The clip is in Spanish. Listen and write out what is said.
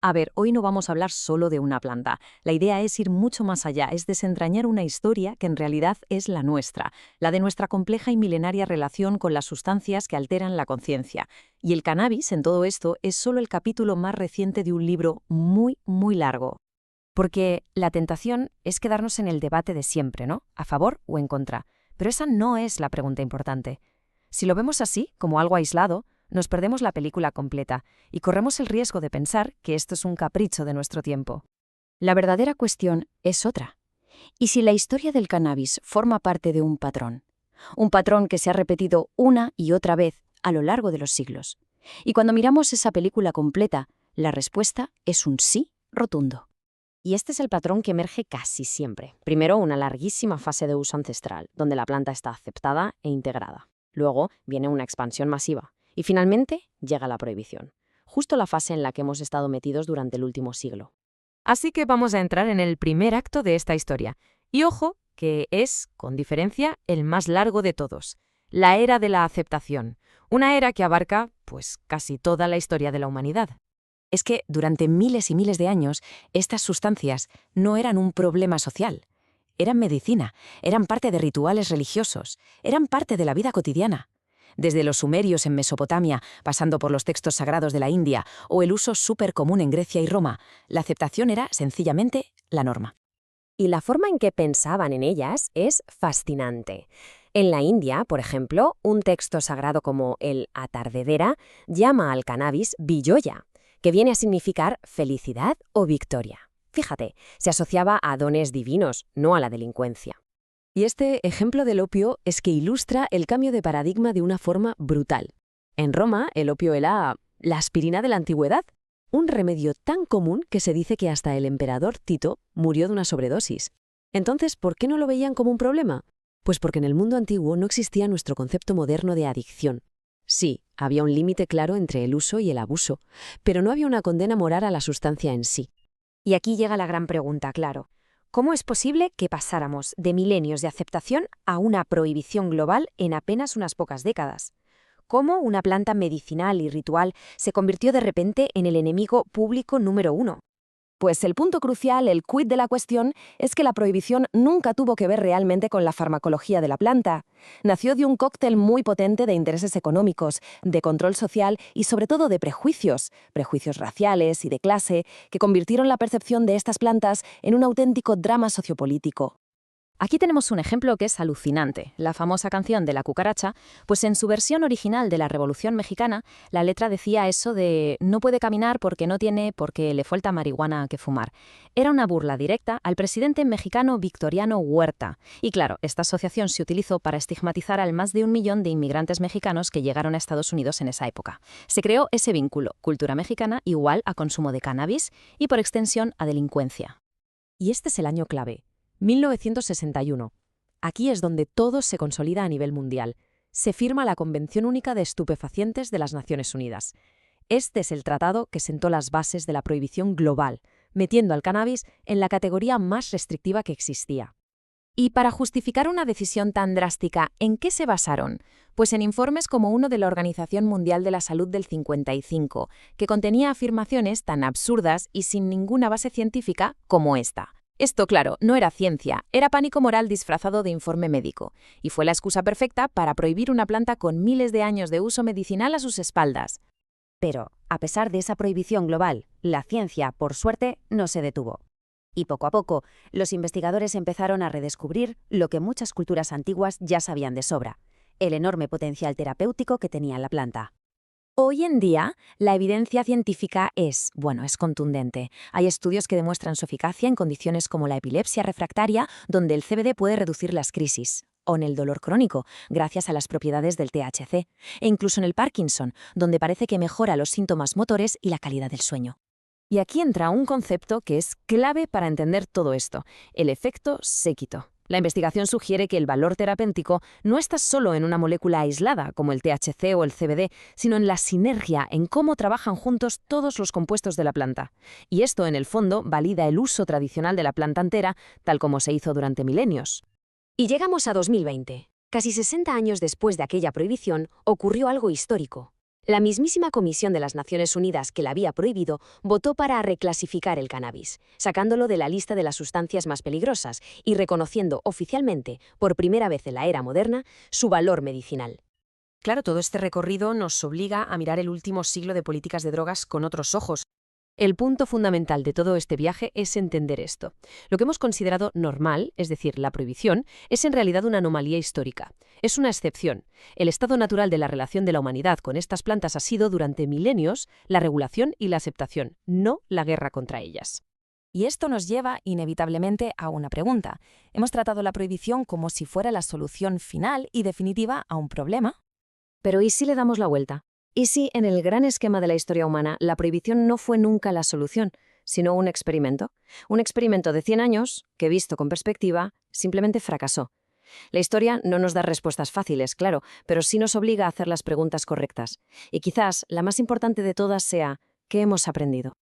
A ver, hoy no vamos a hablar solo de una planta. La idea es ir mucho más allá, es desentrañar una historia que en realidad es la nuestra, la de nuestra compleja y milenaria relación con las sustancias que alteran la conciencia. Y el cannabis, en todo esto, es solo el capítulo más reciente de un libro muy, muy largo. Porque la tentación es quedarnos en el debate de siempre, ¿no? A favor o en contra. Pero esa no es la pregunta importante. Si lo vemos así, como algo aislado, nos perdemos la película completa y corremos el riesgo de pensar que esto es un capricho de nuestro tiempo. La verdadera cuestión es otra. ¿Y si la historia del cannabis forma parte de un patrón? Un patrón que se ha repetido una y otra vez a lo largo de los siglos. Y cuando miramos esa película completa, la respuesta es un sí rotundo. Y este es el patrón que emerge casi siempre. Primero, una larguísima fase de uso ancestral, donde la planta está aceptada e integrada. Luego, viene una expansión masiva. Y finalmente, llega la prohibición. Justo la fase en la que hemos estado metidos durante el último siglo. Así que vamos a entrar en el primer acto de esta historia. Y ojo, que es, con diferencia, el más largo de todos. La era de la aceptación. Una era que abarca, pues, casi toda la historia de la humanidad. Es que durante miles y miles de años, estas sustancias no eran un problema social. Eran medicina, eran parte de rituales religiosos, eran parte de la vida cotidiana. Desde los sumerios en Mesopotamia, pasando por los textos sagrados de la India o el uso súper común en Grecia y Roma, la aceptación era sencillamente la norma. Y la forma en que pensaban en ellas es fascinante. En la India, por ejemplo, un texto sagrado como el Atardedera llama al cannabis Villoya, que viene a significar felicidad o victoria. Fíjate, se asociaba a dones divinos, no a la delincuencia. Y este ejemplo del opio es que ilustra el cambio de paradigma de una forma brutal. En Roma, el opio era la aspirina de la antigüedad, un remedio tan común que se dice que hasta el emperador Tito murió de una sobredosis. Entonces, ¿por qué no lo veían como un problema? Pues porque en el mundo antiguo no existía nuestro concepto moderno de adicción. Sí, había un límite claro entre el uso y el abuso, pero no había una condena moral a la sustancia en sí. Y aquí llega la gran pregunta, claro. ¿Cómo es posible que pasáramos de milenios de aceptación a una prohibición global en apenas unas pocas décadas? ¿Cómo una planta medicinal y ritual se convirtió de repente en el enemigo público número uno? Pues el punto crucial, el quid de la cuestión, es que la prohibición nunca tuvo que ver realmente con la farmacología de la planta. Nació de un cóctel muy potente de intereses económicos, de control social y sobre todo de prejuicios raciales y de clase, que convirtieron la percepción de estas plantas en un auténtico drama sociopolítico. Aquí tenemos un ejemplo que es alucinante, la famosa canción de la cucaracha, pues en su versión original de la Revolución Mexicana, la letra decía eso de no puede caminar porque le falta marihuana que fumar. Era una burla directa al presidente mexicano Victoriano Huerta. Y claro, esta asociación se utilizó para estigmatizar al más de 1 millón de inmigrantes mexicanos que llegaron a Estados Unidos en esa época. Se creó ese vínculo, cultura mexicana igual a consumo de cannabis y por extensión a delincuencia. Y este es el año clave. 1961. Aquí es donde todo se consolida a nivel mundial. Se firma la Convención Única de Estupefacientes de las Naciones Unidas. Este es el tratado que sentó las bases de la prohibición global, metiendo al cannabis en la categoría más restrictiva que existía. Y para justificar una decisión tan drástica, ¿en qué se basaron? Pues en informes como uno de la Organización Mundial de la Salud del 55, que contenía afirmaciones tan absurdas y sin ninguna base científica como esta. Esto, claro, no era ciencia, era pánico moral disfrazado de informe médico, y fue la excusa perfecta para prohibir una planta con miles de años de uso medicinal a sus espaldas. Pero, a pesar de esa prohibición global, la ciencia, por suerte, no se detuvo. Y poco a poco, los investigadores empezaron a redescubrir lo que muchas culturas antiguas ya sabían de sobra, el enorme potencial terapéutico que tenía la planta. Hoy en día, la evidencia científica es contundente. Hay estudios que demuestran su eficacia en condiciones como la epilepsia refractaria, donde el CBD puede reducir las crisis, o en el dolor crónico, gracias a las propiedades del THC, e incluso en el Parkinson, donde parece que mejora los síntomas motores y la calidad del sueño. Y aquí entra un concepto que es clave para entender todo esto, el efecto séquito. La investigación sugiere que el valor terapéutico no está solo en una molécula aislada, como el THC o el CBD, sino en la sinergia, en cómo trabajan juntos todos los compuestos de la planta. Y esto, en el fondo, valida el uso tradicional de la planta entera, tal como se hizo durante milenios. Y llegamos a 2020. Casi 60 años después de aquella prohibición, ocurrió algo histórico. La mismísima Comisión de las Naciones Unidas que la había prohibido votó para reclasificar el cannabis, sacándolo de la lista de las sustancias más peligrosas y reconociendo oficialmente, por primera vez en la era moderna, su valor medicinal. Claro, todo este recorrido nos obliga a mirar el último siglo de políticas de drogas con otros ojos. El punto fundamental de todo este viaje es entender esto. Lo que hemos considerado normal, es decir, la prohibición, es en realidad una anomalía histórica. Es una excepción. El estado natural de la relación de la humanidad con estas plantas ha sido, durante milenios, la regulación y la aceptación, no la guerra contra ellas. Y esto nos lleva inevitablemente a una pregunta. ¿Hemos tratado la prohibición como si fuera la solución final y definitiva a un problema? Pero ¿y si le damos la vuelta? ¿Y si, en el gran esquema de la historia humana, la prohibición no fue nunca la solución, sino un experimento? Un experimento de 100 años que, visto con perspectiva, simplemente fracasó. La historia no nos da respuestas fáciles, claro, pero sí nos obliga a hacer las preguntas correctas. Y quizás la más importante de todas sea, ¿qué hemos aprendido?